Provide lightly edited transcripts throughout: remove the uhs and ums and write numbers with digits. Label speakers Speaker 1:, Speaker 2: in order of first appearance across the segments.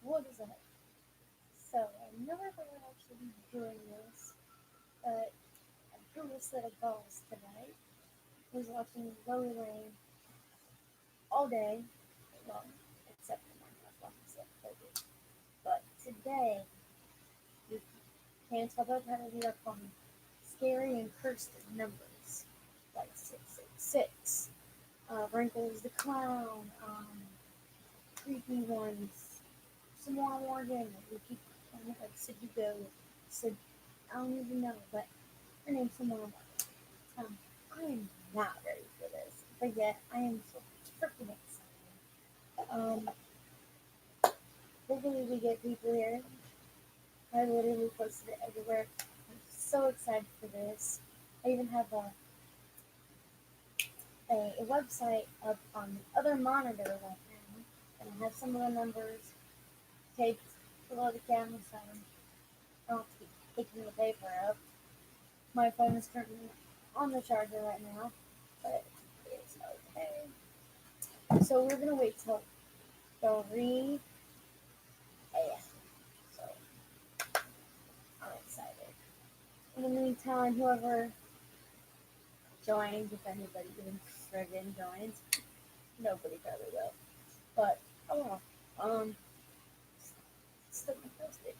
Speaker 1: what is that? So I never thought I'd actually be doing this, but I drew a set of goals tonight. I was watching Lower Lane all day, well, except for when I was watching stuff COVID. But today, you can't tell by the title, we are calling scary and cursed numbers, like 666, Wrinkles the Clown, creepy ones, Samora Morgan, we keep calling it like Sudoku, Sid, I don't even know, but her name's Samora Morgan. Um, I am not ready for this, but yet I am so freaking excited. Hopefully we get people here. I literally posted it everywhere. I'm so excited for this. I even have a website up on the other monitor right now, and I have some of the numbers taped below the camera, so I don't have to keep picking the paper up. My phone is currently on the charger right now, but it's okay. So we're gonna wait till 3 a.m. So I'm excited. In the meantime, whoever joins, if anybody even friggin' joins, nobody probably will. But oh well. Still posted.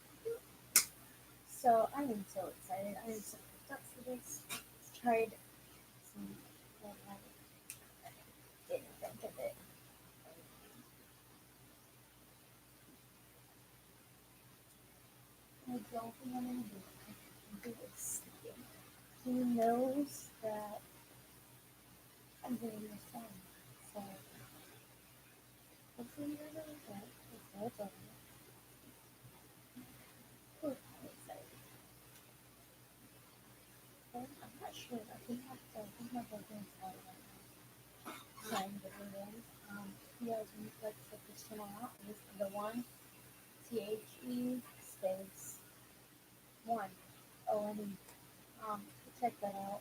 Speaker 1: So I am so excited. I am so pumped up for this. Tried some I didn't think of it. I don't think I'm gonna do it. I think it's sleeping. He knows that I'm doing this song. So hopefully you're doing that. That's all. I'm excited. I'm not sure. I think my boyfriend's out right now. Trying different ones. He has me like check this channel out. This is the one THE space 1 ONE. Check that out.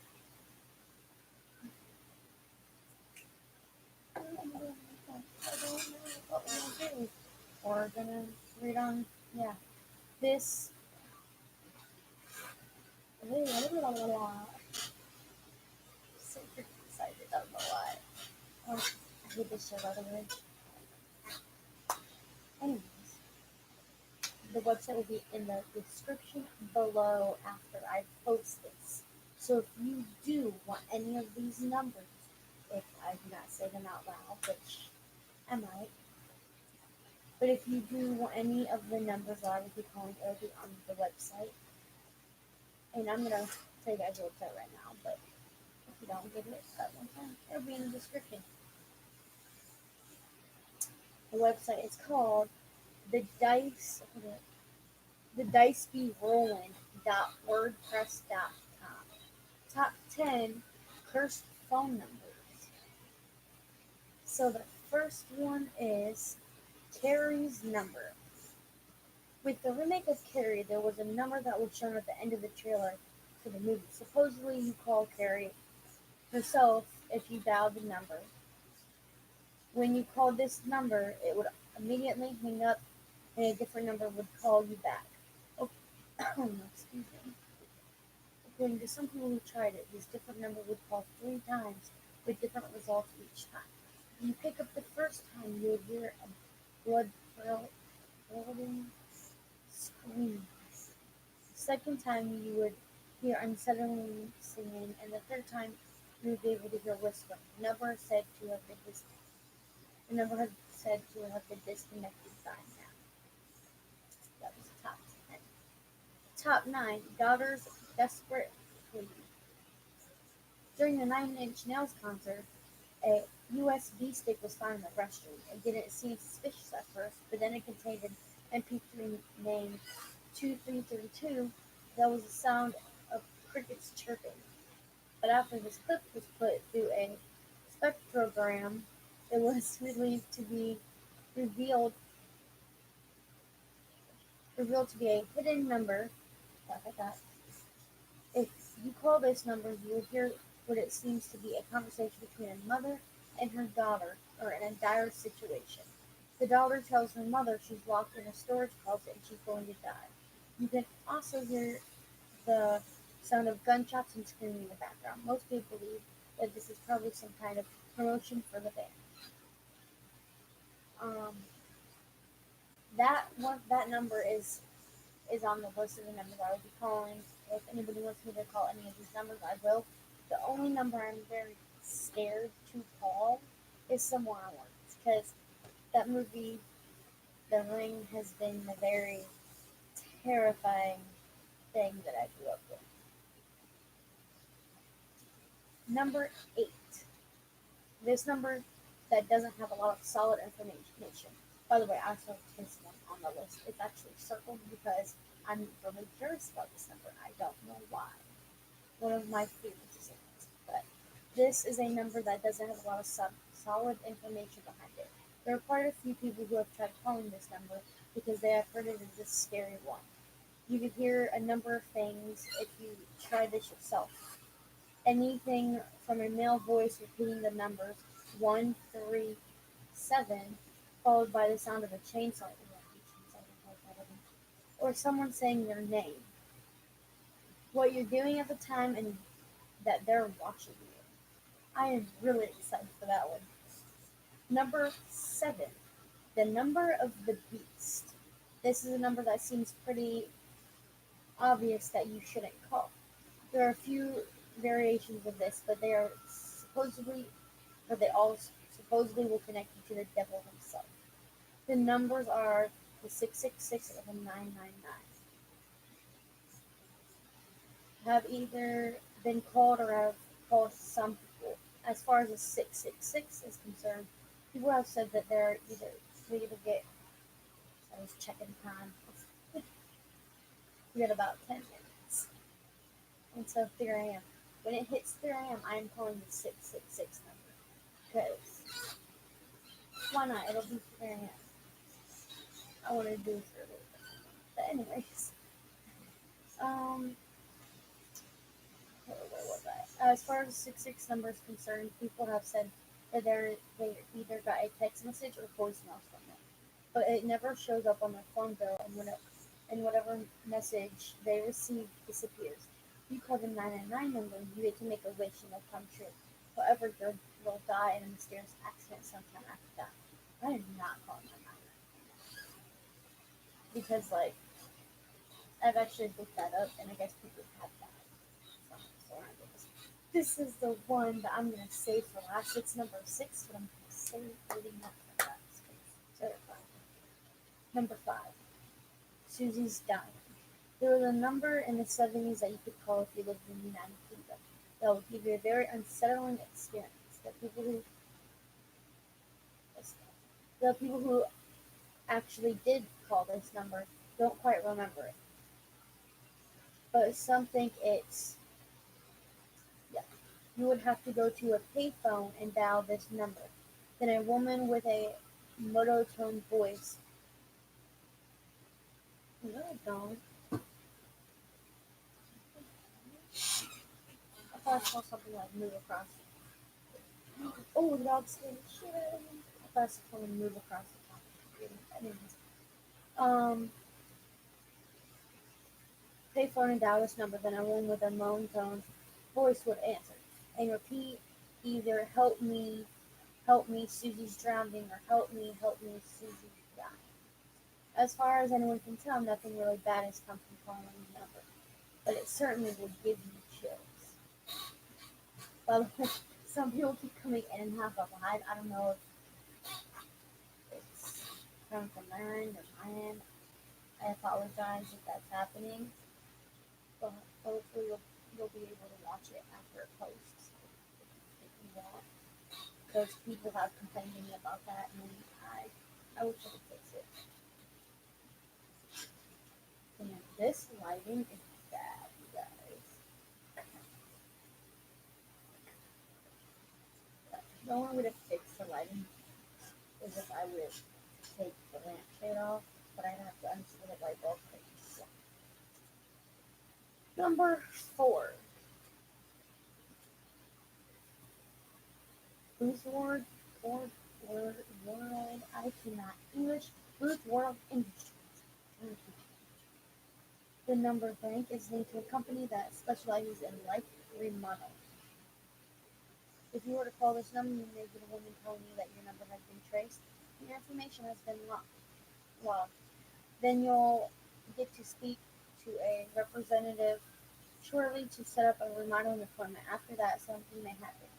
Speaker 1: I don't know what we're gonna do. We're gonna read on, yeah, this. So freaking excited. I don't know why. I hate this shit, by the way. Anyways, the website will be in the description below after I post this. So if you do want any of these numbers, if I do not say them out loud, which I might, but if you do want any of the numbers that I will be calling, it will be on the website. And I'm gonna tell you guys the website right now, but if you don't get it that one time, it'll be in the description. The website is called the dice the dice be rolling.wordpress.com. Top 10 cursed phone numbers. So the first one is Carrie's number. With the remake of Carrie, there was a number that was shown at the end of the trailer for the movie. Supposedly, you call Carrie herself if you dialed the number. When you called this number, it would immediately hang up and a different number would call you back. Oh, excuse me. According to some people who tried it, this different number would call 3 times with different results each time. When you pick up the first time, you would hear a blood-curdling scream. The second time, you would hear unsettling singing, and the third time, you would be able to hear whispering. The number has said to have been disconnected by now. That was top 10. Top 9, Daughter's Desperate Plea. During the Nine Inch Nails concert, a USB stick was found in the restroom. It didn't seem suspicious at first, but then it contained an MP3 named 2332 that was the sound of crickets chirping. But after this clip was put through a spectrogram, it was believed to be revealed to be a hidden number. Like that. If you call this number, you will hear what it seems to be a conversation between a mother and her daughter, or in a dire situation. The daughter tells her mother she's locked in a storage closet and she's going to die. You can also hear the sound of gunshots and screaming in the background. Most people believe that this is probably some kind of promotion for the band. Um, that number is on the list of the numbers I will be calling. If anybody wants me to call any of these numbers, I will. The only number I'm very scared to call is some wild ones because that movie, The Ring, has been a very terrifying thing that I grew up with. Number 8. This number that doesn't have a lot of solid information. By the way, I saw this one on the list. It's actually circled because I'm really curious about this number. I don't know why. One of my favorites is it. But this is a number that doesn't have a lot of solid information behind it. There are quite a few people who have tried calling this number because they have heard it as a scary one. You could hear a number of things if you try this yourself. Anything from a male voice repeating the numbers 137, followed by the sound of a chainsaw, or someone saying their name, what you're doing at the time, and that they're watching you. I am really excited for that one. Number 7, the number of the beast. This is a number that seems pretty obvious that you shouldn't call. There are a few variations of this, but they all supposedly will connect you to the devil himself. The numbers are the 666 or the 999. Have either been called or have called some people. As far as the 666 is concerned, people have said that they either get. I was checking time. We got about 10 minutes until 3 a.m. When it hits 3 a.m., I am calling the 666 number because why not? It'll be 3 a.m. I want to do this early. But anyways, um, where was I? As far as the 66 number is concerned, people have said that they either got a text message or voicemails from it, but it never shows up on their phone bill, and whatever message they receive disappears. You call the 999 number, you get to make a wish and it'll come true. However, you will die in a mysterious accident sometime after that. I am not calling my 999 because I've actually looked that up, and I guess people have died. So this is the one that I'm gonna save for last. It's number 6, but I'm gonna save reading that for last. Terrifying. Number 5. Susie's dying. There was a number in the 70s that you could call if you lived in the United Kingdom. That would give you a very unsettling experience. The people who actually did call this number don't quite remember it, but some think it's yeah. You would have to go to a payphone and dial this number. Then a woman with a monotone voice. Monotone. I thought I saw something like move across. Oh, the dog's scared shit out of me. I thought I saw someone move across the top. Anyways, um, payphone and dial this number. Then a woman with a monotone voice would answer and repeat either help me, Susie's drowning, or help me, Susie's dying. As far as anyone can tell, nothing really bad has come from calling the number, but it certainly will give you chills. By the way, some people keep coming in and out of live. I don't know if it's coming from their end or my end. I apologize if that's happening, but hopefully you'll be able to watch it after it posts if you want. Because people have complained to me about that, and I wish I could fix it. And this lighting is bad, you guys. The only way to fix the lighting is if I would take the lampshade off, but I'd have to unscrew the light bulb. Number 4. Who's Lord? Lord? World, I cannot English. Ruth World Industries. The number bank is linked to a company that specializes in life remodel. If you were to call this number, you may get a woman telling you that your number has been traced and your information has been logged. Then you'll get to speak to a representative shortly to set up a remodeling appointment. After that, something may happen.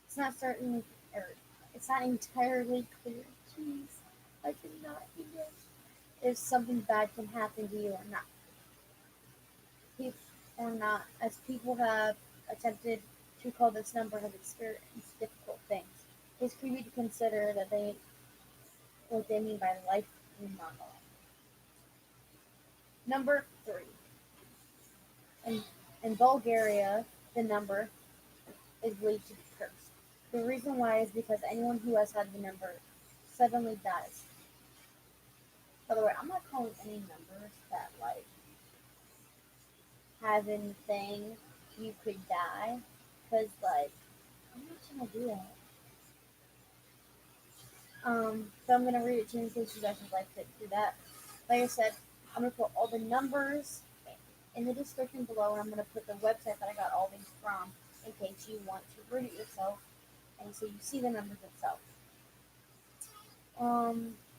Speaker 1: It's not certainly, or it's not entirely clear. Jeez, I cannot English. If something bad can happen to you or not. Or not, as people have attempted to call this number have experienced difficult things. It's creepy to consider that they what they mean by life remodel. Number 3. In, in Bulgaria, the number is believed to be cursed. The reason why is because anyone who has had the number suddenly dies. By the way, I'm not calling any numbers that like have anything you could die, because like I'm not gonna do that. So I'm gonna read it to you in case you guys would like to do that. Like I said, I'm gonna put all the numbers in the description below, and I'm gonna put the website that I got all these from in case you want to read it yourself, and so you see the numbers itself.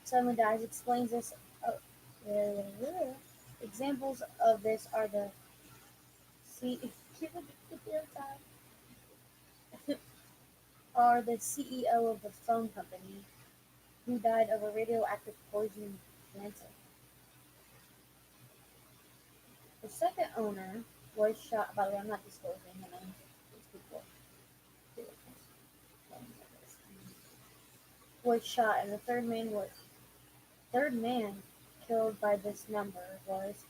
Speaker 1: Someone dies explains this. Examples of this are the C are the CEO of the phone company who died of a radioactive poison cancer. The second owner was shot. By the way, I'm not disclosing the names of these people. Was shot, and the third man killed by this number was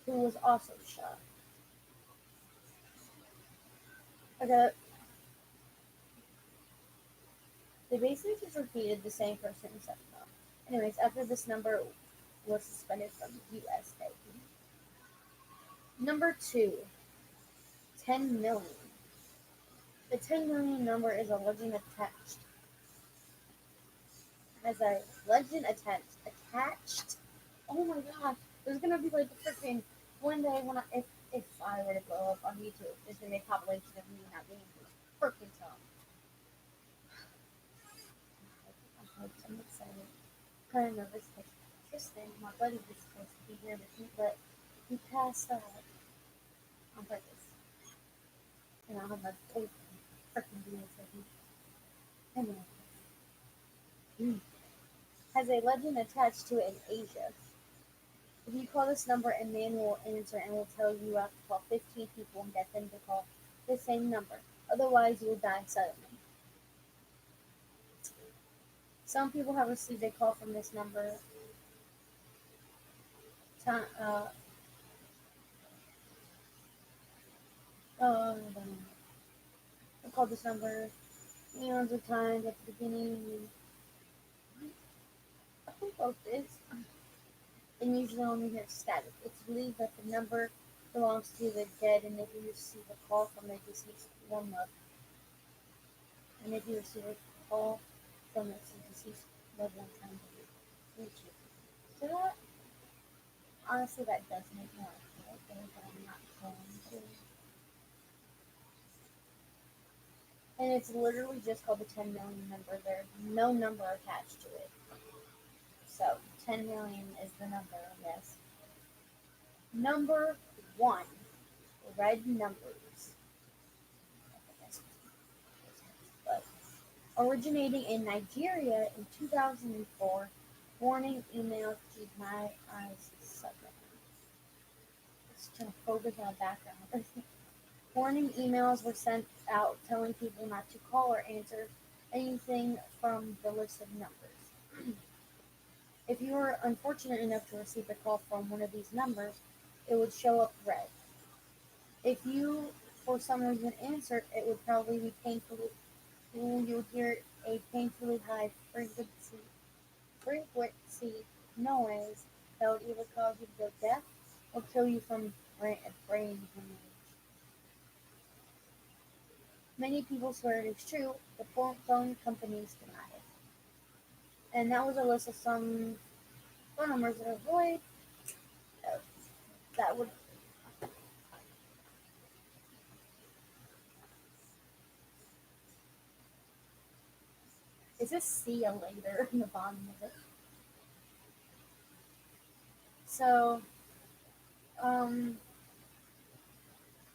Speaker 1: who was also shot. Okay, they basically just repeated the same person seven times. Anyways, after this number was suspended from USA. Number 2, 10 million. The 10 million number is a legend attached. Has a legend attached. Oh my god, there's gonna be like a freaking one day when if I were to blow up on YouTube, there's gonna be a compilation of me not being able to freaking tell. I'm excited. Kind of nervous because Tristan, my buddy, was supposed to be here with me, but he passed out on purpose, and I have my tape freaking videos with me. Anyway, has a legend attached to it in Asia. If you call this number, a man will answer and will tell you have to call 15 people and get them to call the same number. Otherwise, you will die suddenly. Some people have received a call from this number. Uh, I called this number millions of times at the beginning. I think both is. And usually only hear static. It's believed that the number belongs to the dead, and if you receive a call from the deceased one love, and if you receive a call from the deceased loved one time to reach you. So that honestly that does make me laugh. But I'm not going to. And it's literally just called the 10 million number. There's no number attached to it. So 10 million is the number, yes. Number 1, red numbers. But originating in Nigeria in 2004, warning emails keep my eyes sucking. Just trying to focus on the background. Warning emails were sent out telling people not to call or answer anything from the list of numbers. If you were unfortunate enough to receive a call from one of these numbers, it would show up red. If you, for some reason, answered, it would probably be painfully. You would hear a painfully high frequency noise that would either cause you to go deaf or kill you from brain hemorrhage. Many people swear it is true. The phone companies deny it. And that was a list of some phone numbers that avoid uh, that would. Is this see you later in the bottom of it? So, um,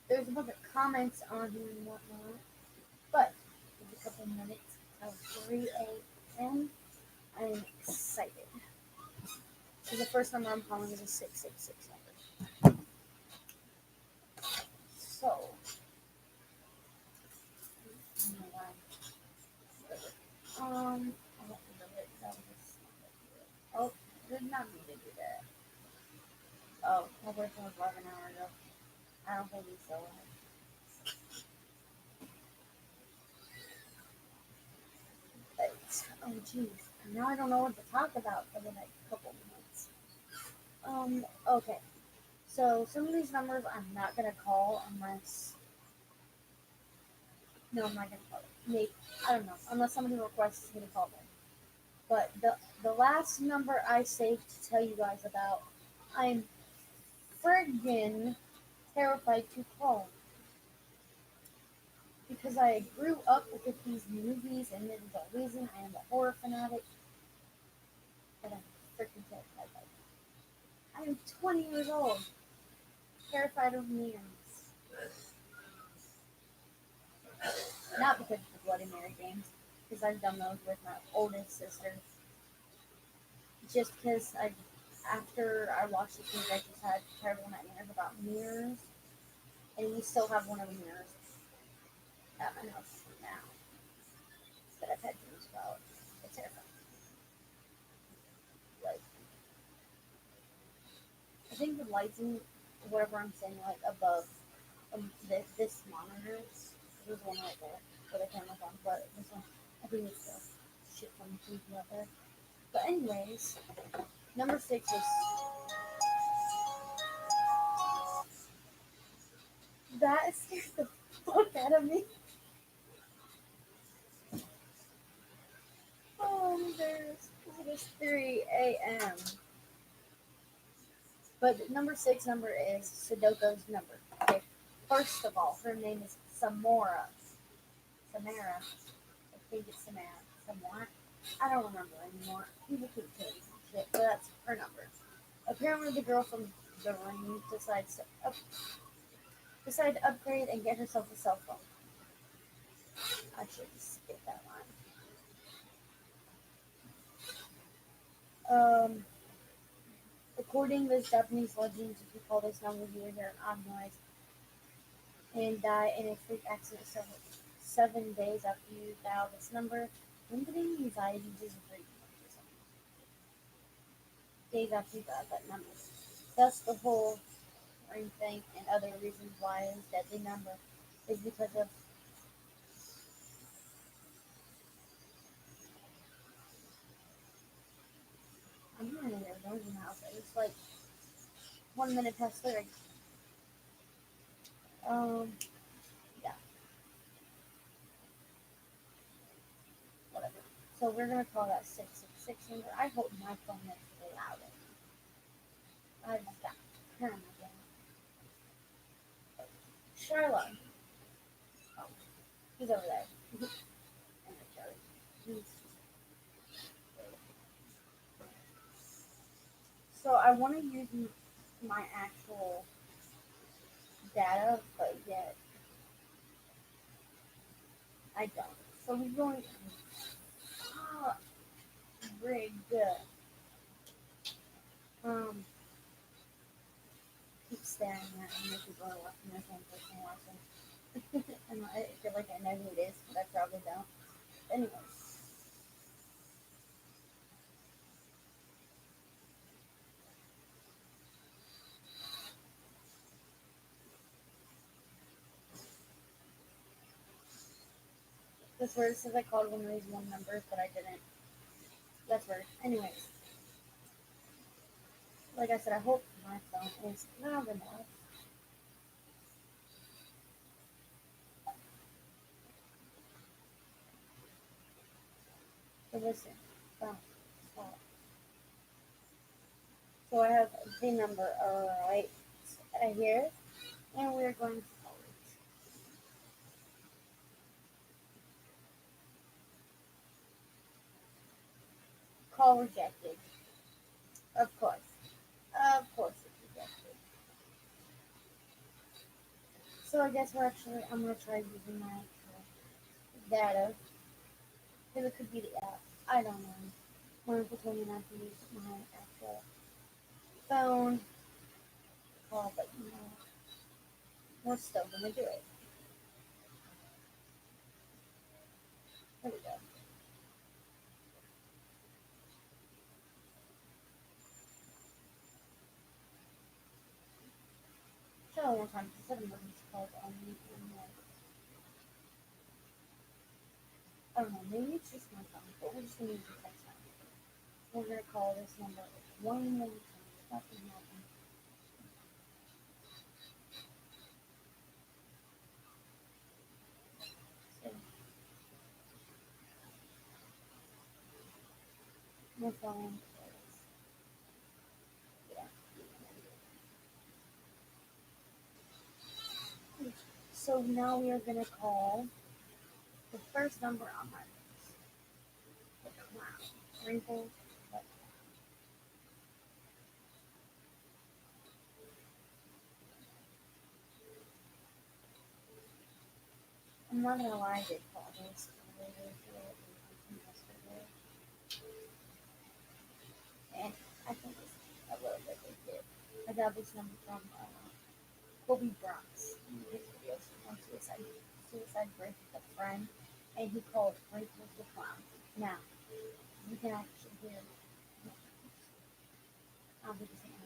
Speaker 1: there's a bunch of comments on here and whatnot, but in a couple minutes till 3 a.m. I'm excited. So the first number I'm calling is a 666 number. So, I don't know why. I don't remember it. That was just, oh, I did not mean to do that. Oh, my birthday was 11 hours ago. I don't think he's still alive. But, oh, jeez. Now I don't know what to talk about for the next couple minutes. Okay. So some of these numbers I'm not gonna call unless no, I'm not gonna call it. Maybe I don't know unless somebody requests me to call them. But the last number I saved to tell you guys about, I'm friggin' terrified to call because I grew up with these movies and it is a reason I am a horror fanatic and I'm freaking terrified. I am 20 years old, terrified of mirrors. Not because of the Bloody Mary games, because I've done those with my oldest sister. Just because after I watched this movie, I just had terrible nightmares about mirrors, and we still have one of the mirrors at my house now that I've had dreams about. It's terrifying. Like, I think the lights in whatever I'm saying, like above this monitor, there's one right there where the camera's on, but this one, I think it's the shit from the TV out there. But anyways, number 6 is that scared the fuck out of me. Oh, it is 3 a.m. But number 6 number is Sudoku's number. Okay, first of all, her name is Samora. Samara. I think it's Samara. Samara. I don't remember anymore. People keep changing shit, but that's her number. Apparently, the girl from the ring decided to upgrade and get herself a cell phone. I should just skip that line. According to this Japanese legend, if you call this number, you will hear an odd noise and die in a freak accident 7 days after you dial this number. Limiting anxiety is great. Days after you dial that number. Thus, the whole ring thing and other reasons why it is deadly number is because of. I'm not in their dungeon house. It's like 1 minute past 3. Um, yeah, whatever. So we're gonna call that 666 number. I hope my phone is loud. I just got paranoid. Charlotte. Oh, he's over there. He's, so I want to use my actual data, but yet I don't. So we're going rigged. Um, keep staring at me as people are watching their phone and watching. And I feel like I know who it is, but I probably don't. Anyways, this word says I called one of these one numbers, but I didn't. That's weird. Anyways, like I said, I hope my phone is loud enough. So listen, stop, stop. So I have the number right here, and we're going to call it. Call rejected. Of course. Of course it's rejected. So I guess I'm going to try using my actual data. Because it could be the app. I don't know. One of the told me not to use my actual phone call, but we're still going to do it. Here we go. Try one more time. Instead of emergency calls on me. I don't know. Maybe it's just my phone, but we're just going to use the text line. We're going to call this number one more time. Nothing happened. So, my phone is, yeah. So now we are going to call the first number on my list. The clown. Wrinkles. I'm not gonna lie, I did call this yesterday, and I think it's a little bit legit. I got this number from Kobe Bryant's his videos on suicide break with a friend, and he called Wrinkles the Clown. Now you can actually hear. I don't think it's an answer.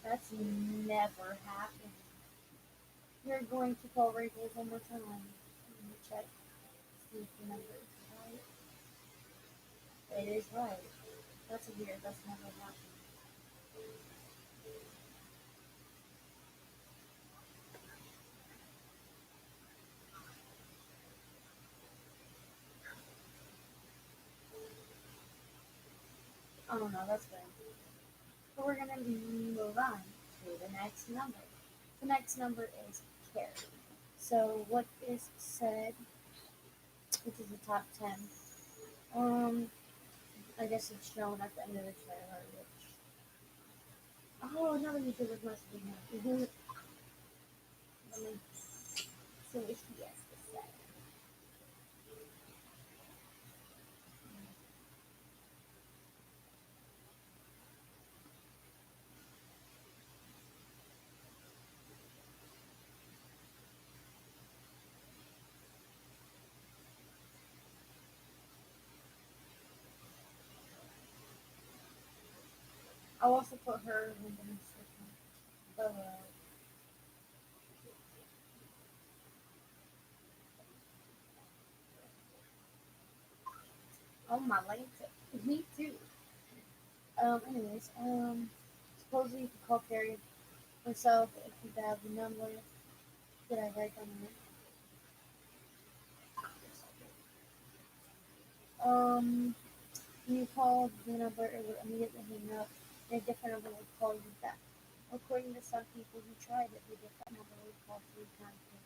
Speaker 1: That's never happened. You're going to call Wrinkles one more time. Let me check. See if the number is right. It is right. That's weird. That's never happened. I don't know. That's weird. So we're gonna move on to the next number. The next number is Carrie. So what is said, which is the top 10. Um, I guess it's shown at the end of the trailer. Which another YouTuber's messaging me. Let me see what he has to say. I'll also put her in the description below. Oh my lane me too. Anyways, supposedly you can call Carrie herself if you have the number. Did I write down the number? When you call the number, it will immediately hang up, and a different number will call you back. According to some people who tried it, the different number would call 3 times for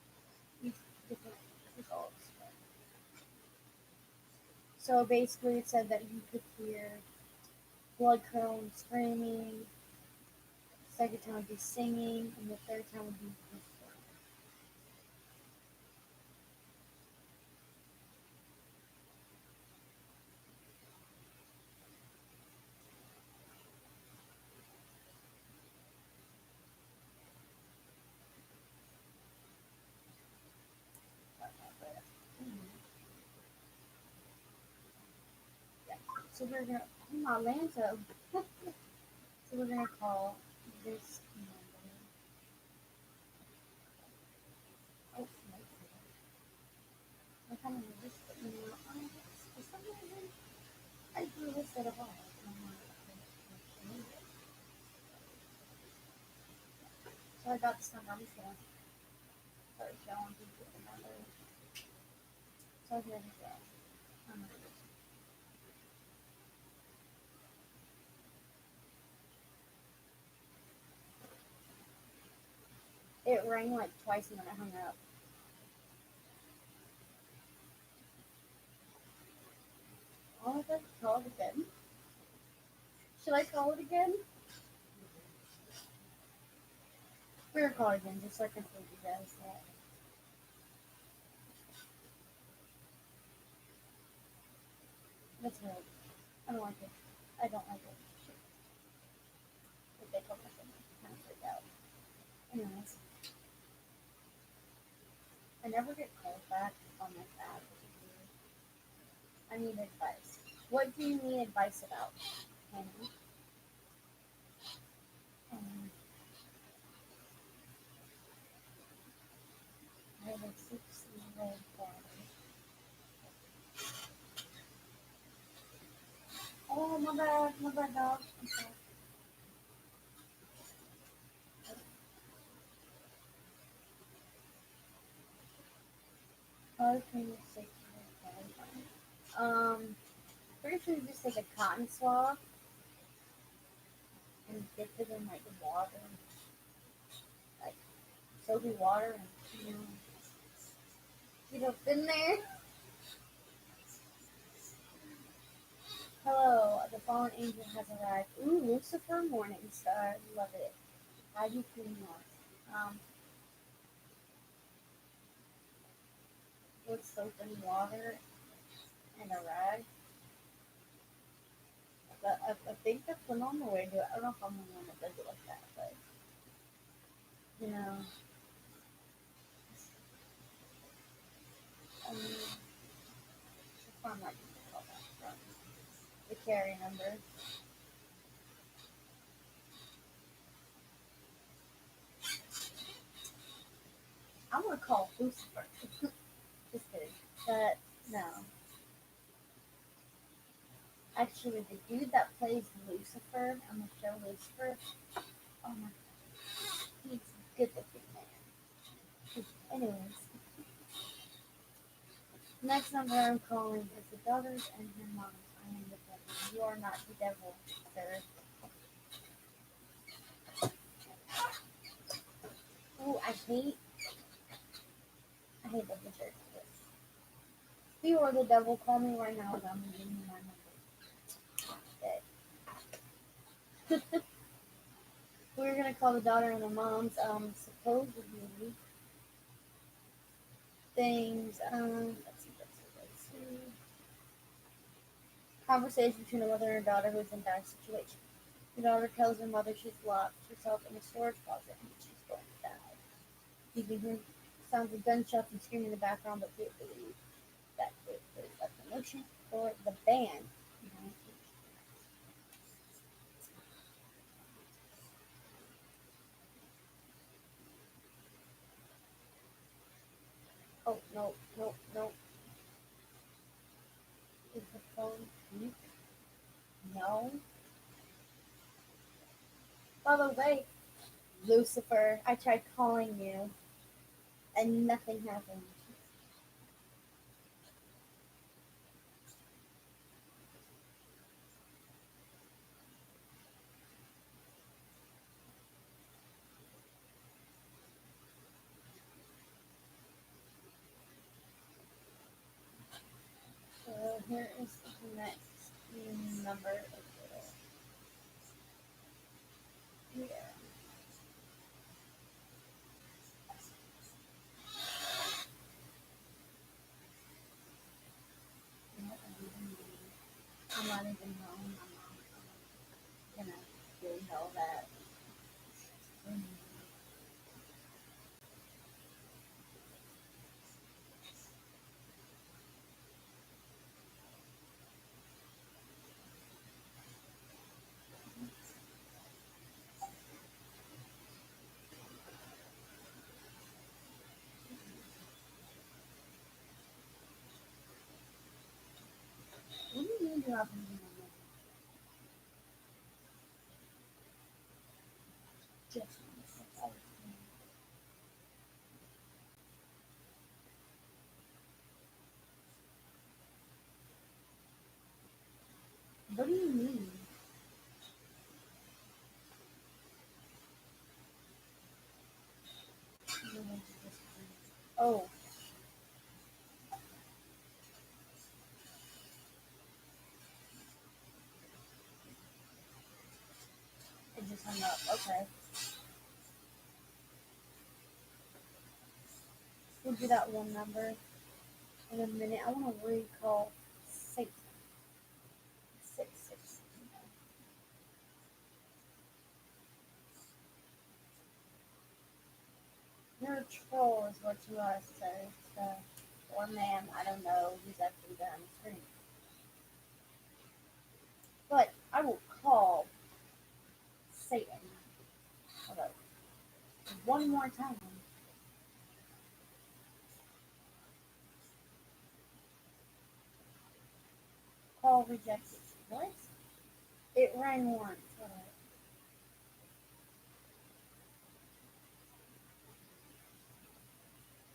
Speaker 1: each different results. So basically, it said that you could hear blood curdling screaming, the second time would be singing, and the third time would be whispering. Yeah. So we're gonna, oh my Lanta. So we're gonna call this number. Oh, no. I kind of this, but for some reason, I drew this at all. So I got this number. I'm just gonna start showing people the number. So here we go. Um, It rang like twice and then I hung up. Oh, I got to call it again. Should I call it again? We're gonna call it again just so I can prove you guys that. That's weird. I don't like it. I don't like it. If they call my phone, I'm kind of freaked out. Anyways, I never get calls back on this app. I need advice. What do you need advice about, Hannah? Um, I have a 6-year-old daughter. Oh, my bad, dog. I'm sorry. How can you 6-year-old daughter? Pretty sure you just take a cotton swab and dip it in like water, like soapy water, and get up in there. Hello, the fallen angel has arrived. Ooh, Lucifer Morningstar, love it. How do you clean yours? With soap and water and a rag. But I think that's the normal way to do it. I don't know if I'm the one that does it like that, but you know, I mean, that's why I'm not going to call that from the Carrie number. I'm gonna call Lucifer. Just kidding. But no, actually, the dude that plays Lucifer on the show Lucifer, oh my, he's a good looking man. Anyways, next number I'm calling is the daughters and her moms. I am the devil. You are not the devil, sir. Ooh, I hate that the church this. If you are the devil, call me right now and I'm giving you my number. Okay. We're gonna call the daughter and the moms. Supposedly things. Let's see. Conversation between a mother and a daughter who is in a dire situation. The daughter tells her mother she's locked herself in a storage closet and that she's going to die. You can hear sounds of gunshots and screaming in the background, but can't believe that it was a promotion for the band. Oh, no, no, no. Is the phone weak? No. By the way, Lucifer, I tried calling you and nothing happened. So here is the next number. Here. I'm not even home. I'm gonna do all that. What do you mean you have a new number? Just one second. Oh, it just hung up. Okay. We'll do that one number in a minute. I want to recall six, six, six. You're a troll, is what you are, sir. So, or ma'am, I don't know who's actually there on the screen. But I will call Satan. Hold up. One more time. Call rejected. What? It rang once. Hold up.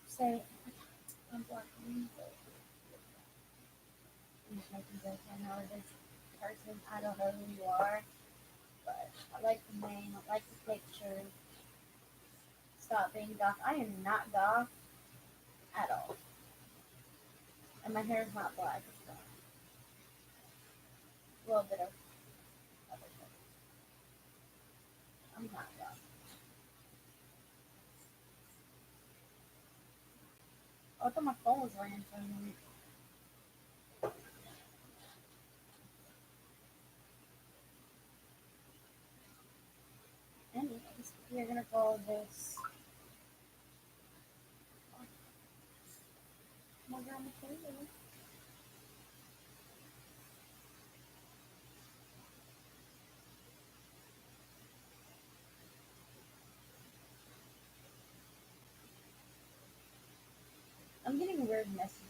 Speaker 1: Say, I'm blocking. I'm just making jokes. I know this person. I don't know who you are, but I like the name. I like the picture. Stop being goth. I am not goth at all. And my hair is not black. It's goth. A little bit of other stuff. I'm not goth. Oh, I thought my phone was ringing for a minute. Anyways, we're gonna call this. Oh, I'm getting weird messages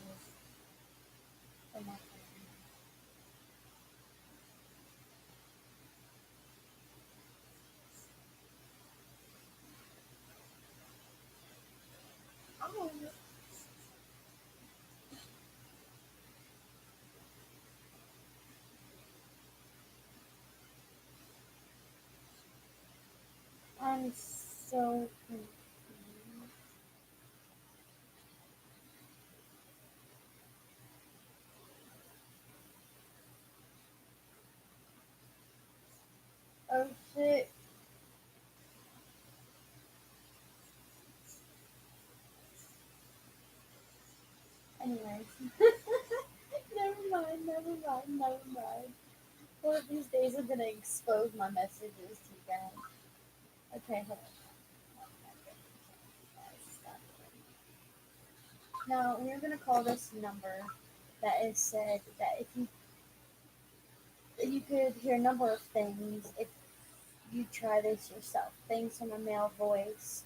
Speaker 1: from my phone. Oh, I'm so confused. Oh shit. Anyways. Never mind, never mind, never mind. One of these days I'm gonna expose my messages to you guys. Okay, hold on. Now we're gonna call this number that is said that if you could hear a number of things if you try this yourself. Things from a male voice,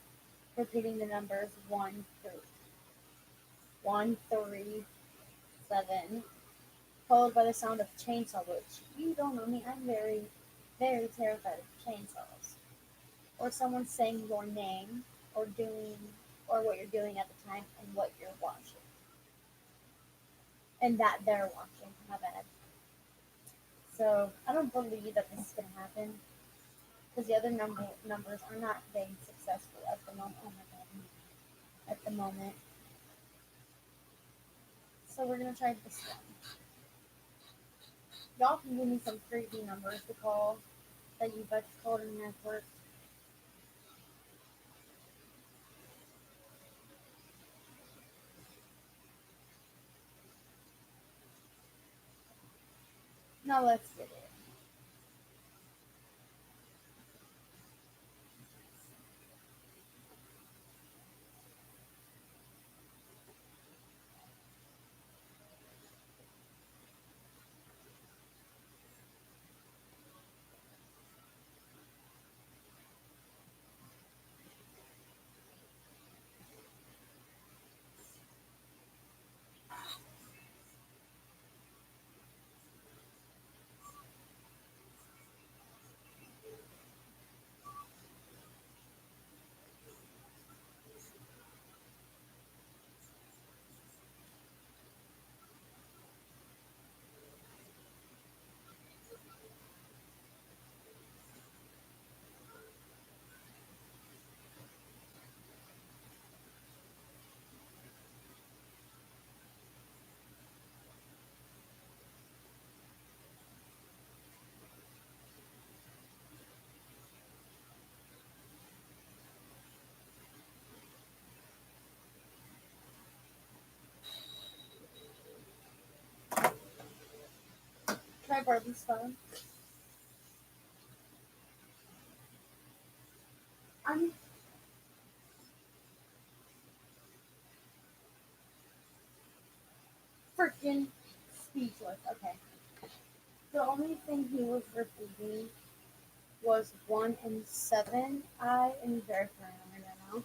Speaker 1: repeating the numbers 1, 3, 1, 3, 7, followed by the sound of chainsaw, which you don't know me, I'm very, very terrified of chainsaws. Or someone saying your name or doing or what you're doing at the time and what you're watching. And that they're watching. My bad. So I don't believe that this is gonna happen because the other numbers are not being successful at the moment. Oh my god, at the moment. So we're gonna try this one. Y'all can give me some crazy numbers to call that you've actually called in your work. Now let's get it. my brother's phone. I'm freaking speechless. Okay. The only thing he was repeating was 1 and 7. I am very paranoid right now.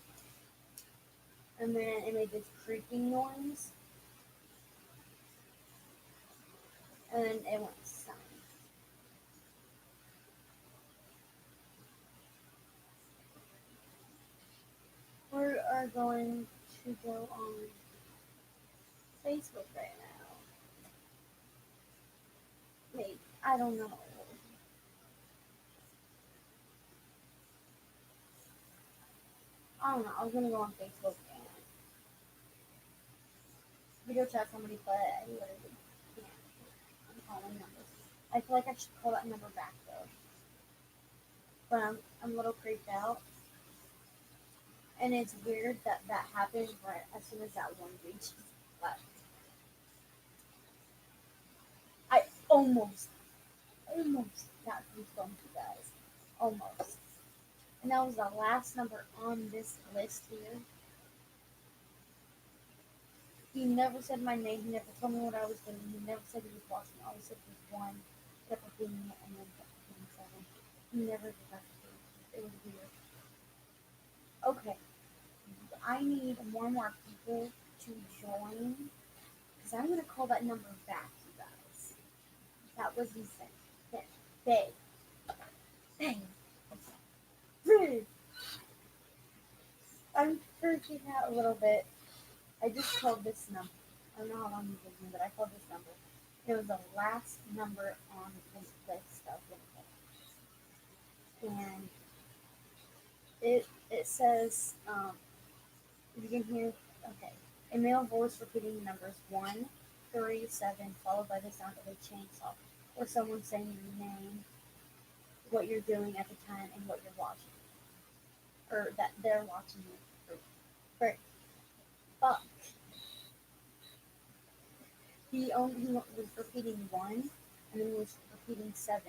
Speaker 1: And then it made this creaking noise. And then it went silent. We are going to go on Facebook right now. Maybe. I don't know. I don't know. I was gonna go on Facebook and video chat somebody, but I literally can't. I'm calling numbers. I feel like I should call that number back though. But I'm a little creeped out. And it's weird that that happened right as soon as that one reached. But I almost got goosebumps, you guys. Almost. And that was the last number on this list here. He never said my name. He never told me what I was doing. He never said he was watching. All he said was one, kept repeating it, and then kept repeating 7. He never did that. It was weird. Okay, I need more people to join because I'm gonna call that number back, you guys. That was insane. Okay, bang, bang, bang. I'm freaking out a little bit. I just called this number. I don't know how long you've been, but I called this number. It was the last number on this list of and it says you can hear okay a male voice repeating the numbers 1, 3, 7 followed by the sound of a chainsaw or someone saying your name, what you're doing at the time, and what you're watching or that they're watching you. For fuck, he was repeating 1 and then he was repeating 7.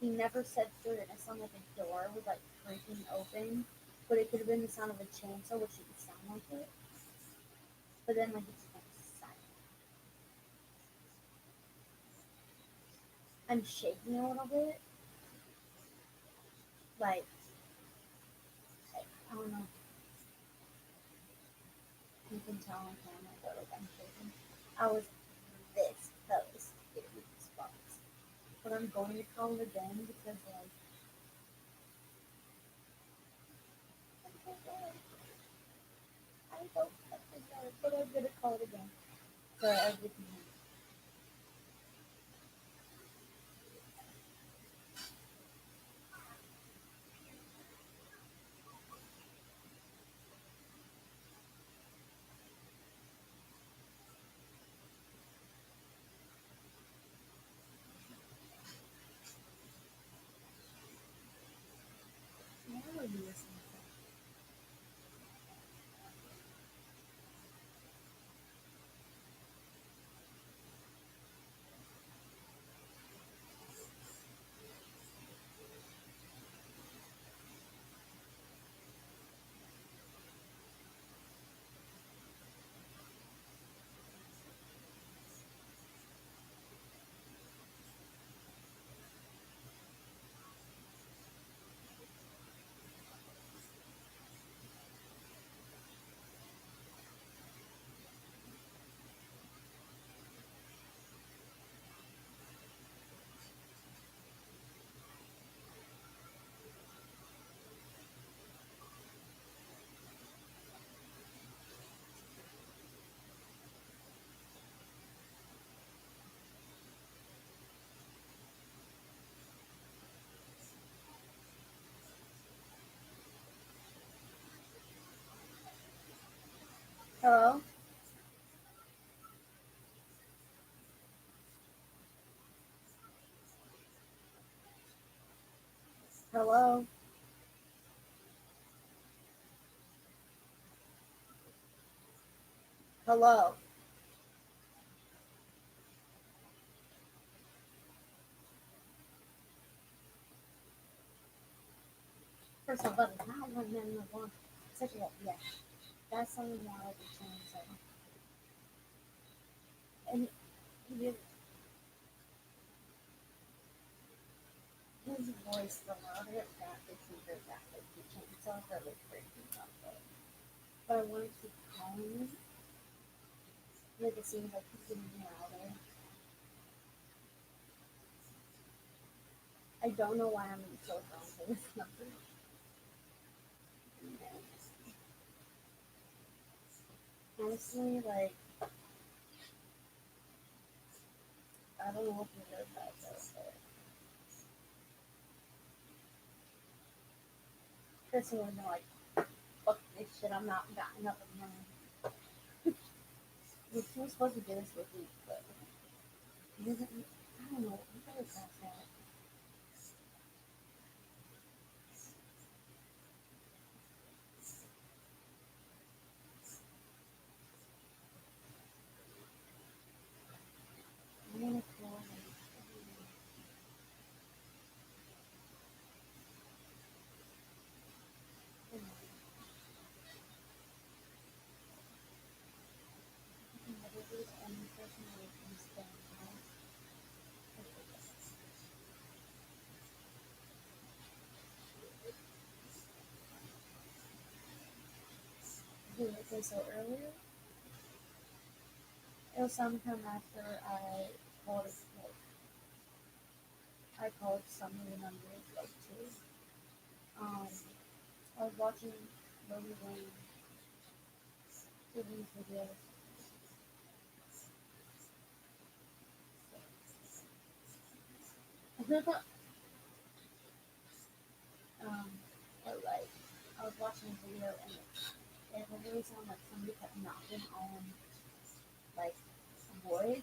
Speaker 1: He never said 3, and it sounded like a door was like breaking open, but it could have been the sound of a chainsaw, which didn't sound like it. But then like it's like silent. I'm shaking a little bit, like I don't know. You can tell on camera, but like I'm shaking. I was this close to getting these spots, but I'm going to call it again because like I'm so sorry. I don't fucking know, but I'm gonna call it again for everything. Now are you listening to? Hello, hello, hello. personal buttons. Not one man, not one. Such a yeah. That's something more like a chainsaw. And he, his voice, the louder it got, the cheaper it got. Like the chainsaw really freaked me out though. But I want to keep calling him. Like it seems like he's getting louder. I don't know why I'm so drawn to this number. Honestly, like I don't know if you heard that though, but Kristen would be like, fuck this shit, I'm not gotten up in the morning. She was supposed to do this with me, but he doesn't, I don't know, he probably passed out. I'm gonna call him. Okay, so earlier, it was sometime after called it, like, I called some of the numbers, like two. Um, I was watching Lily Wayne giving videos. um, but like, I was watching a video and it literally sounded like somebody kept knocking on like wood.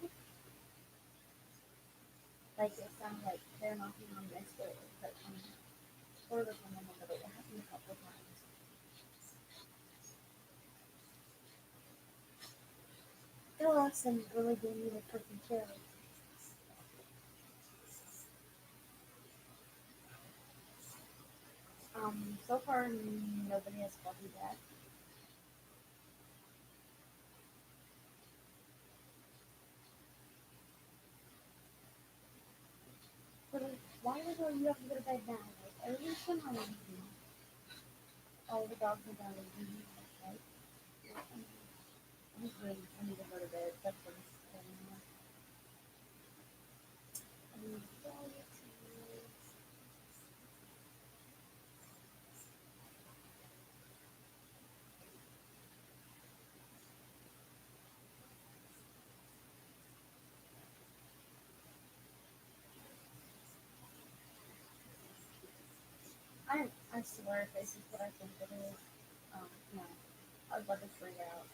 Speaker 1: Like it sounded like they're knocking on this, but it was like further from the window. But it happened a couple of times. It lost and really gave me the freaking chills. So far nobody has called me back. But like, why the hell you have to go to bed now? Like every time I all the dogs are down and right? I'm just ready. I need to go to bed. That's what I'm saying. I need to go to I swear if this is what I think it is. No. I was about to freak out.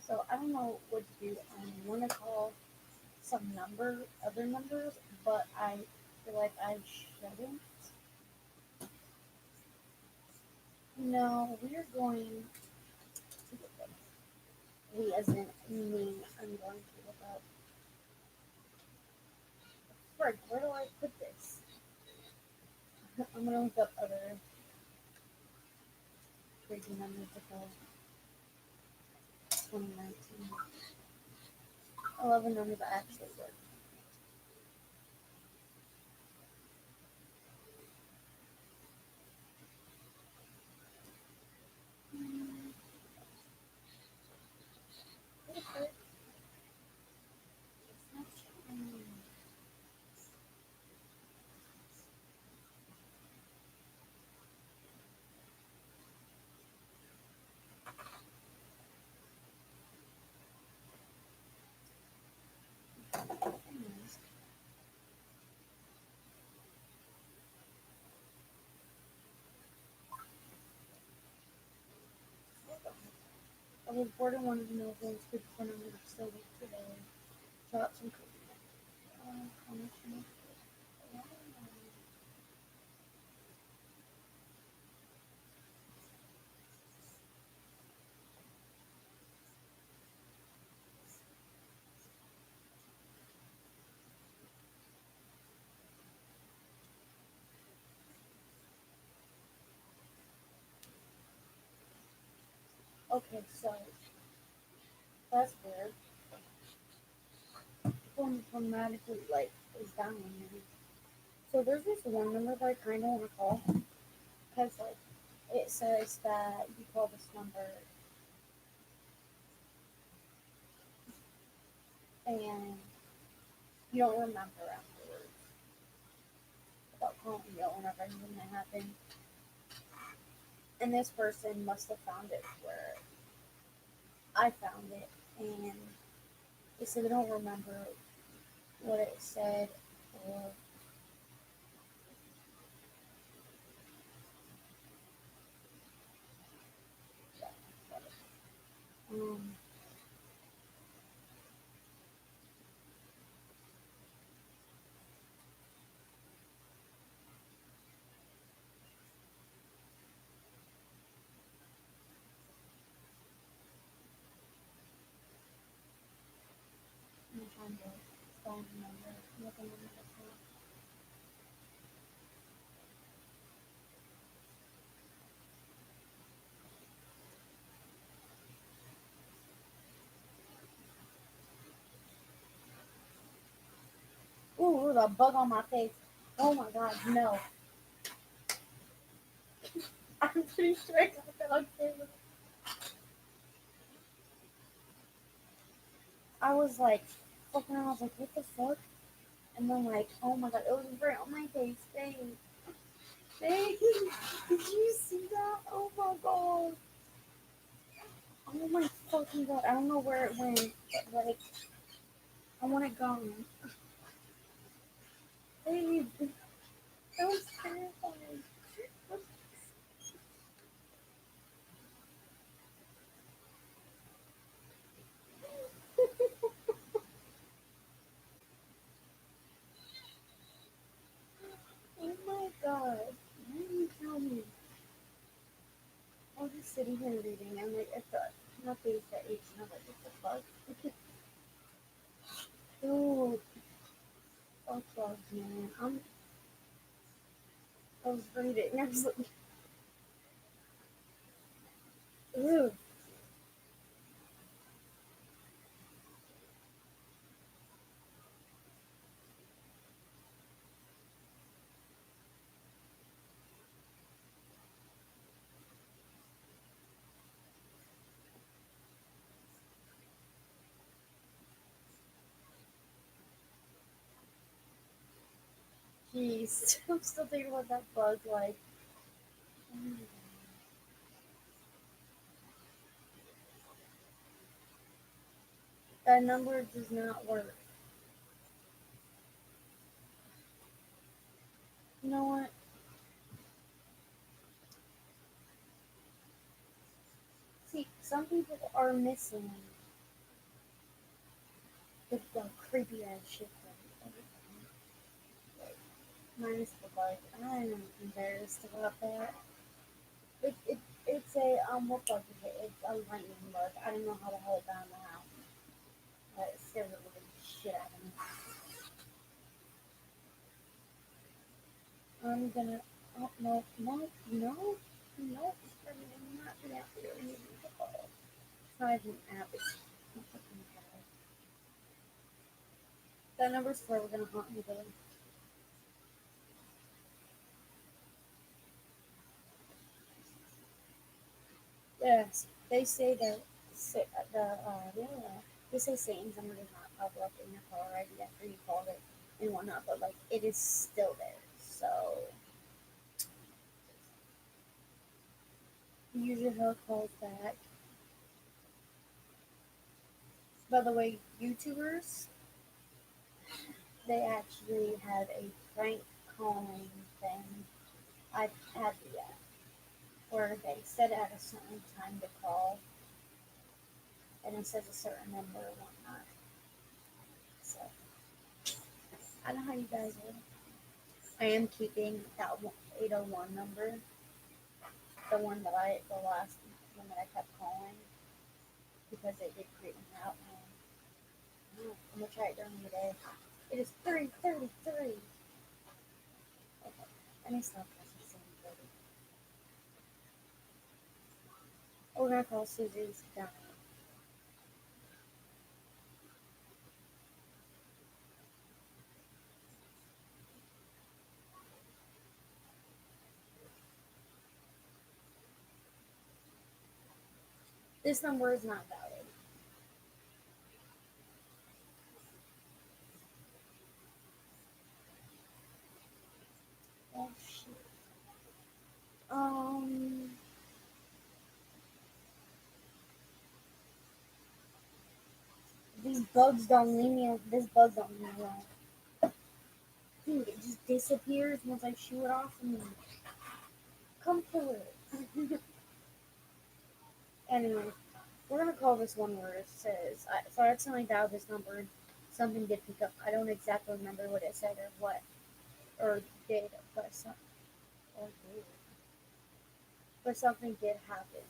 Speaker 1: So I don't know what to do. I want to call some other numbers, but I feel like I shouldn't. No, we are going to look up. We, as in me, I'm going to look up. Frick, where do I put this? I'm gonna look up other crazy numbers to call 2019. 11 numbers that actually work. Mm, what is it? It's not showing. Anyways, I was bored and wanted to know if those good fun numbers are still work today. Shout out some cookies. How much more? Okay, so that's weird. Phone automatically like is dying. So there's this one number that I kind of want to call because like it says that you call this number and you don't remember afterwards about calling you whenever anything that happened. And this person must have found it where I found it, and they said they don't remember what it said or um. I'm trying to find the number. Looking at it. Ooh, the bug on my face. Oh my god, no. I'm pretty sure I got that on camera. I was like, fucking around, I was like, what the fuck? And then like, oh my god, it was right on my face. Dang. Dang. Did you see that? Oh my god. Oh my fucking god. I don't know where it went, but like, I want it gone. Dang. That was terrifying. Oh my god. Why didn't you tell me? I was just sitting here reading and like I thought my face that itch and I was like, what the fuck? Dude, fuck bugs, man. I was reading. I was like, ew. Jeez. I'm still thinking about that bug like oh my god. That number does not work. You know what? See, some people are missing the creepy ass shit. Like, minus the bug. I'm embarrassed about that. It's a what bug is it? It's a lightning bug. I don't know how to hold down the house. But it scares the living shit out of me. I'm gonna oh no no no no I'm not gonna have to do anything to follow. It's not even an app, it's a fucking tab. That number's forever gonna haunt me though. Yes. They say that yeah, they say Satan's number does not pop up in your caller ID after you called it and whatnot, but like it is still there. So usually her calls back. By the way, YouTubers they actually have a prank calling thing. I've had the where they set at a certain time to call and it says a certain number or whatnot. So I don't know how you guys are. I am keeping that 801 number, the last one that I kept calling because it did creep me out. And I'm gonna try it during the day. It is 3:33. Okay, let me stop pressing 7:30. We're gonna call Susie's down. This number is not valid. Oh shit. Um. These bugs don't leave me. This bug don't leave me alone. Dude, it just disappears once I shoot it off and come kill it. Anyway, we're gonna call this one where it says, so I accidentally dialed this number and something did pick up. I don't exactly remember what it said or what, or did, but or did, but something did happen.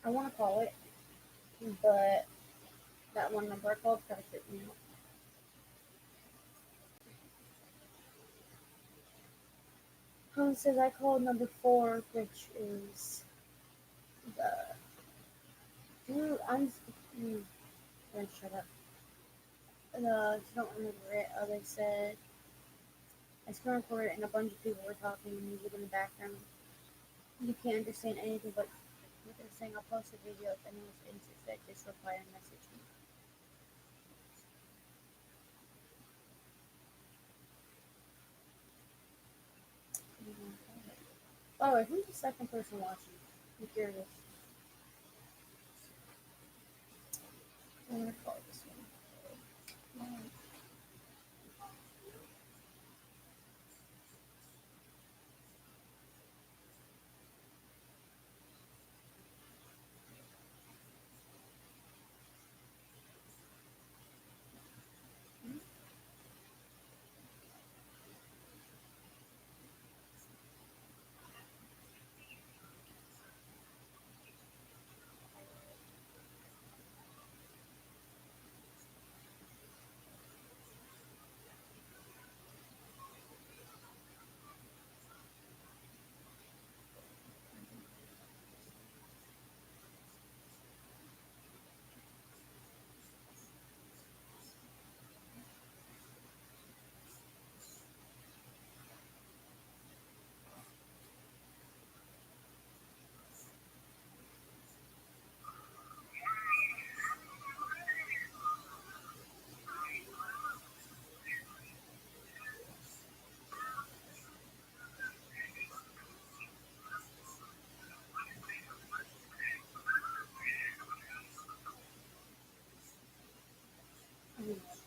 Speaker 1: I want to call it, but that one number I called kind of tripped me out. It says I called number 4, which is the dude. Mm, shut up. I don't remember it. They said I screen recorded and a bunch of people were talking and music in the background. You can't understand anything but what they're saying. I'll post a video if anyone's interested. Just reply and message me. Oh, who's the second person watching? I'm curious. I'm gonna call this one.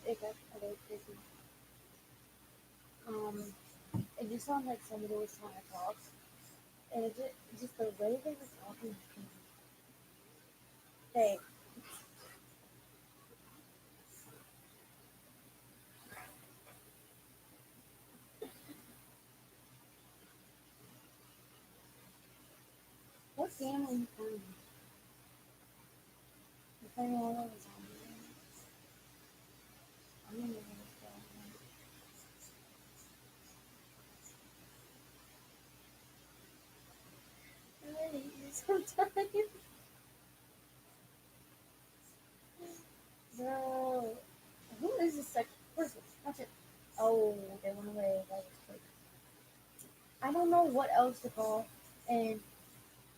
Speaker 1: It got a little creepy. Um, it just sounded like somebody was trying to talk, and just the way they were talking. Hey, what game are you playing? You playing all of the zombies? I don't know what's going on. Hey, sometimes, bro. Who is this second person? Watch it. Oh, they went away. That was quick. I don't know what else to call, and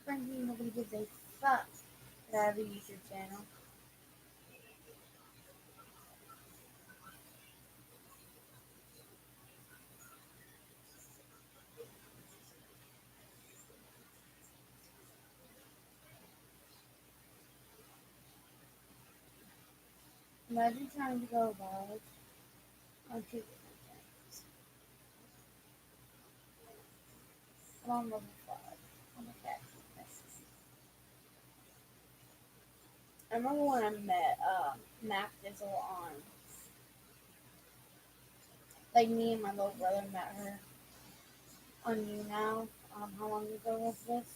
Speaker 1: frankly, nobody gives a fuck that I have a YouTube channel. Imagine trying to go live on 2 different channels. I'm on level 5. I'm a cat. I remember when I met Mac Dizzle on, like me and my little brother met her on You Now. How long ago was this?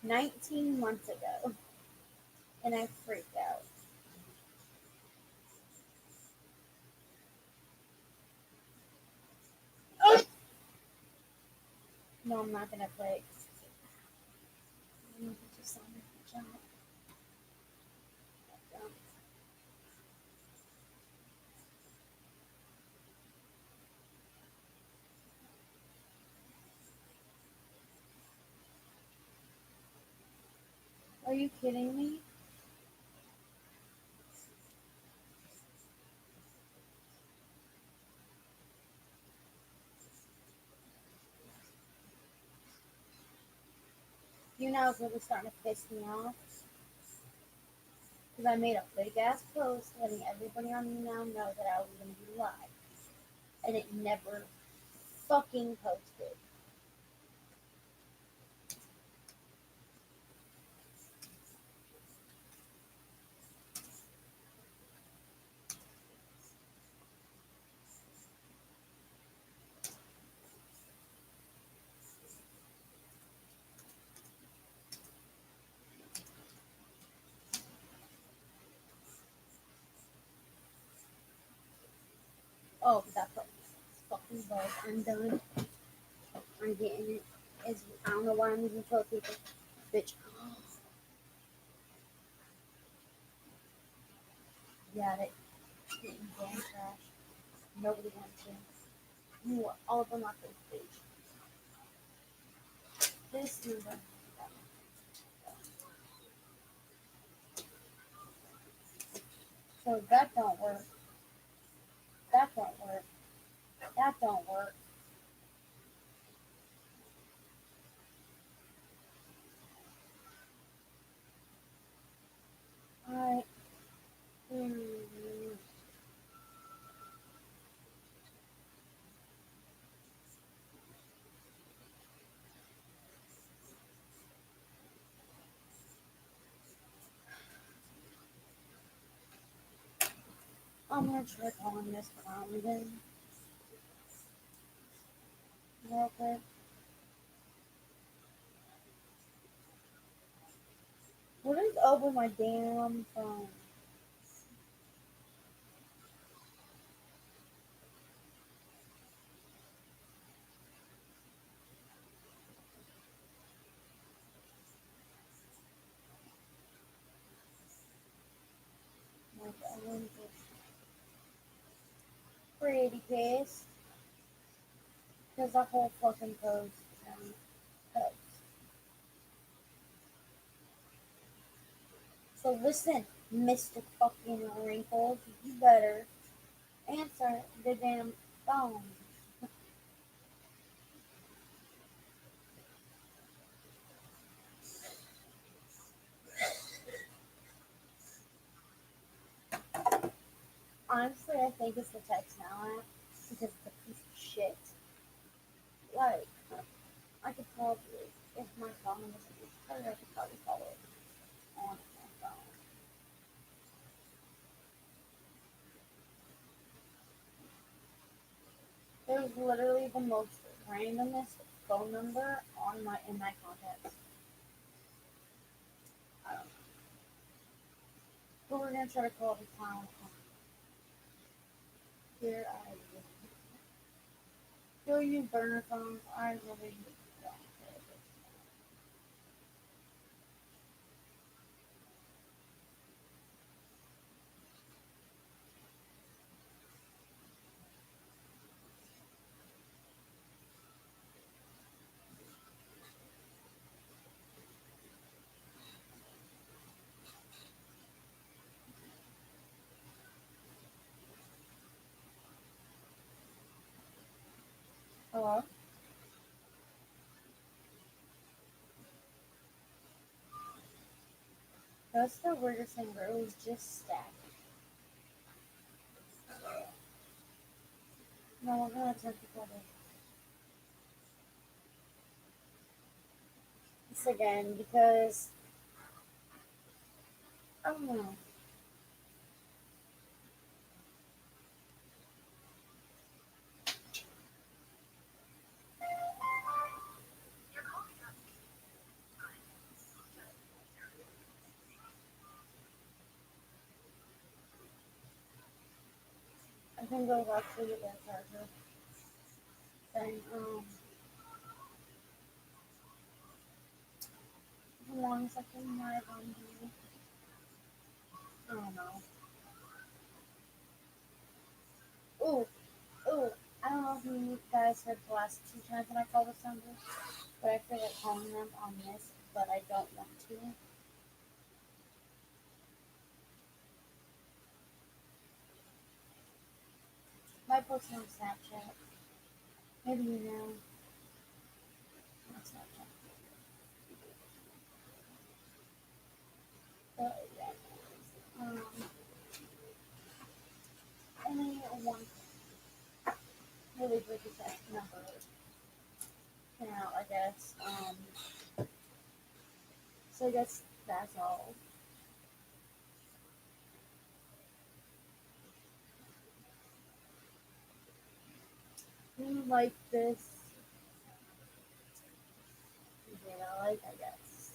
Speaker 1: 19 months ago. And I freaked out. No, I'm not gonna play it. You just let me jump. Jump. Are you kidding me? You know it's really starting to piss me off. Because I made a big ass post letting everybody on me now know that I was going to be live. And it never fucking posted. Oh, that fucking bug. I'm done. I'm getting it. I don't know why I'm using toilet paper. Bitch. Got it. Getting damn trash. Nobody wants to. You are all up on my face page. This number. So that don't work. That don't work. That don't work. Alright. Hmm. I'm gonna try calling this clown again. Real quick. What is up with my damn phone? Like, I want to pretty case. Because the whole fucking post. Post. So listen, Mr. Fucking Wrinkles, you better answer the damn phone. Honestly, I think it's the text now app because it's a piece of shit. Like, I could probably, if my phone wasn't recorded, I could probably follow it on my phone. There's literally the most randomest phone number in my contacts. I don't know. But we're gonna try to call the clown. Here I still use burner phones. I really don't care. Hello? That's the weirdest thing, bro. It was just stacked. No, we're gonna attempt to call this again because I don't know. I think those actually get that charger thing. How long is I can live on here? I don't know. Oh, oh, I don't know if you guys heard the last two times when I called this number, but I feel like calling them on this, but I don't want to. My post on Snapchat. Maybe you know. Not Snapchat. But yeah. Um, only one really big number now, I guess. So I guess that's all. You like this? Yeah, I guess.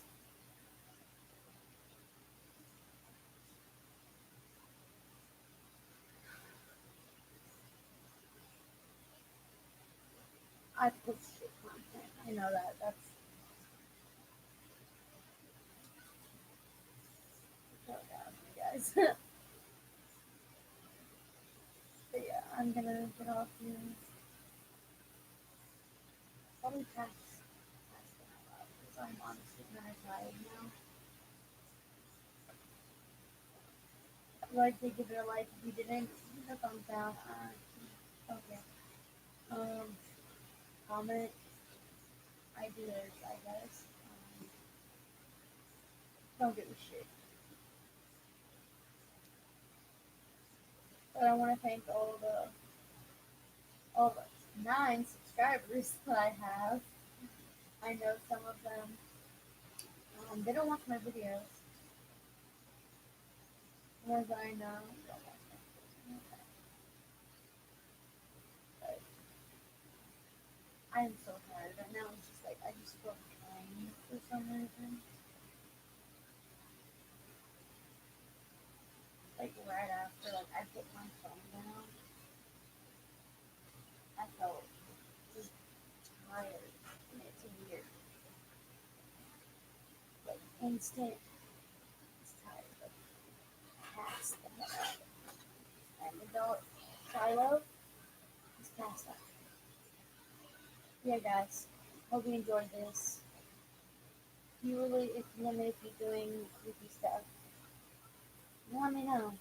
Speaker 1: I post shit content. I know that. That's so bad, you guys. But yeah, I'm gonna get off here. Probably pass the hell out because I'm honestly kind of tired now. Like to give it a like if you didn't. Give it a thumbs down. Okay. Um, comment. Ideas, I guess. Don't give a shit. But I want to thank all the 9 subscribers that I have. I know some of them. They don't watch my videos. The ones that I know don't watch my videos. But I am so tired right now. It's just like I just feel drained for some reason. Like right after I put my phone down, I felt just tired. And it's weird. Like instant it's tired. Like past the hell out. And adult Shiloh is past that. Yeah guys. Hope you enjoyed this. If you want me to keep doing creepy stuff, let me know.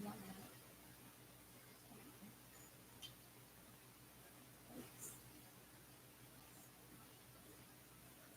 Speaker 1: Let me know.